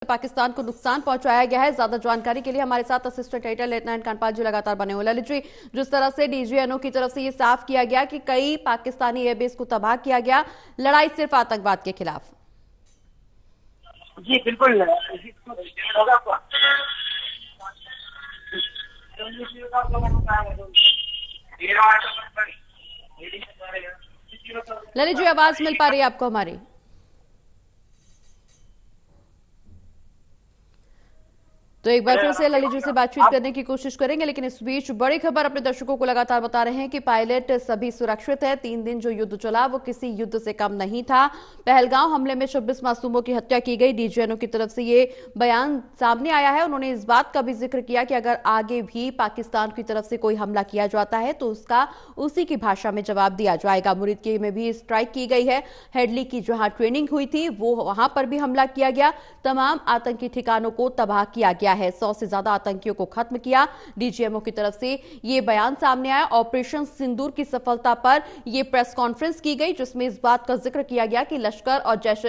पाकिस्तान को नुकसान पहुंचाया गया है। ज्यादा जानकारी के लिए हमारे साथ असिस्टेंट एडिटर लेफ्टिनेंट कानपाल जी लगातार बने हुए। ललित जी, जिस तरह से डीजीएनओ की तरफ से ये साफ किया गया कि कई पाकिस्तानी एयरबेस को तबाह किया गया, लड़ाई सिर्फ आतंकवाद के खिलाफ। जी बिल्कुल। ललित जी, आवाज मिल पा रही है आपको हमारी? तो एक बार फिर से ललित जी से बातचीत करने की कोशिश करेंगे, लेकिन इस बीच बड़ी खबर अपने दर्शकों को लगातार बता रहे हैं कि पायलट सभी सुरक्षित है। 3 दिन जो युद्ध चला वो किसी युद्ध से कम नहीं था। पहलगांव हमले में 26 मासूमों की हत्या की गई। डीजीएनओ की तरफ से ये बयान सामने आया है। उन्होंने इस बात का भी जिक्र किया कि अगर आगे भी पाकिस्तान की तरफ से कोई हमला किया जाता है तो उसका उसी की भाषा में जवाब दिया जाएगा। मुरीदके में भी स्ट्राइक की गई है। हेडली की जहां ट्रेनिंग हुई थी वो वहां पर भी हमला किया गया। तमाम आतंकी ठिकानों को तबाह किया गया है। 100 से ज्यादा आतंकियों को खत्म किया। डीजीएमओ की तरफ से यह बयान सामने आया। ऑपरेशन सिंदूर की सफलता पर यह प्रेस कॉन्फ्रेंस की गई, जिसमें इस बात का जिक्र किया गया कि लश्कर और जैश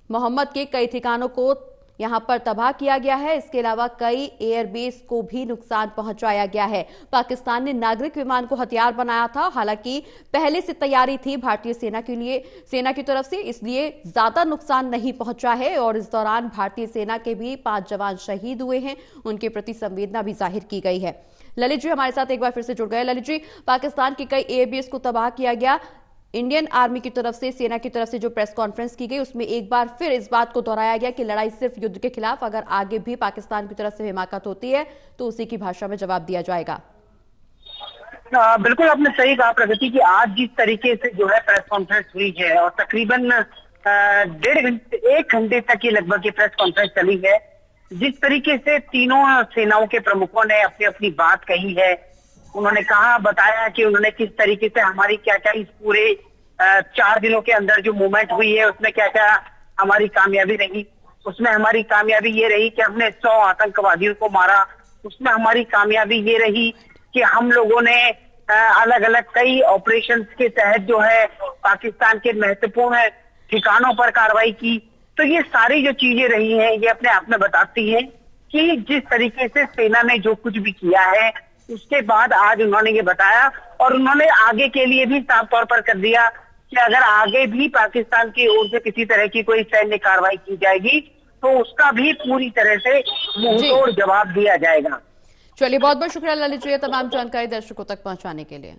मोहम्मद के कई ठिकानों को यहां पर तबाह किया गया है। इसके अलावा कई एयरबेस को भी नुकसान पहुंचाया गया है। पाकिस्तान ने नागरिक विमान को हथियार बनाया था। हालांकि पहले से तैयारी थी भारतीय सेना की तरफ से, इसलिए ज्यादा नुकसान नहीं पहुंचा है। और इस दौरान भारतीय सेना के भी 5 जवान शहीद हुए हैं। उनके प्रति संवेदना भी जाहिर की गई है। ललित जी हमारे साथ एक बार फिर से जुड़ गए। ललित जी, पाकिस्तान के कई एयरबेस को तबाह किया गया। इंडियन आर्मी की तरफ से, सेना की तरफ से जो प्रेस कॉन्फ्रेंस की गई उसमें एक बार फिर इस बात को दोहराया गया कि लड़ाई सिर्फ युद्ध के खिलाफ, अगर आगे भी पाकिस्तान की तरफ से हिमाकत होती है तो उसी की भाषा में जवाब दिया जाएगा। बिल्कुल आपने सही कहा प्रगति की आज जिस तरीके से जो है प्रेस कॉन्फ्रेंस हुई है और तकरीबन 1.5 घंटे तक ये लगभग ये प्रेस कॉन्फ्रेंस चली है। जिस तरीके से तीनों सेनाओं के प्रमुखों ने अपनी अपनी बात कही है, उन्होंने कहा बताया कि उन्होंने किस तरीके से हमारी क्या क्या इस पूरे 4 दिनों के अंदर जो मूवमेंट हुई है उसमें क्या क्या हमारी कामयाबी रही। उसमें हमारी कामयाबी ये रही कि हमने 100 आतंकवादियों को मारा। उसमें हमारी कामयाबी ये रही कि हम लोगों ने अलग अलग कई ऑपरेशंस के तहत जो है पाकिस्तान के महत्वपूर्ण ठिकानों पर कार्रवाई की। तो ये सारी जो चीजें रही हैं ये अपने आप में बताती है कि जिस तरीके से सेना ने जो कुछ भी किया है उसके बाद आज उन्होंने ये बताया और उन्होंने आगे के लिए भी साफ तौर पर कर दिया कि अगर आगे भी पाकिस्तान की ओर से किसी तरह की कोई सैन्य कार्रवाई की जाएगी तो उसका भी पूरी तरह से मुंहतोड़ जवाब दिया जाएगा। चलिए, बहुत बहुत शुक्रिया ललित जी तमाम जानकारी दर्शकों तक पहुंचाने के लिए।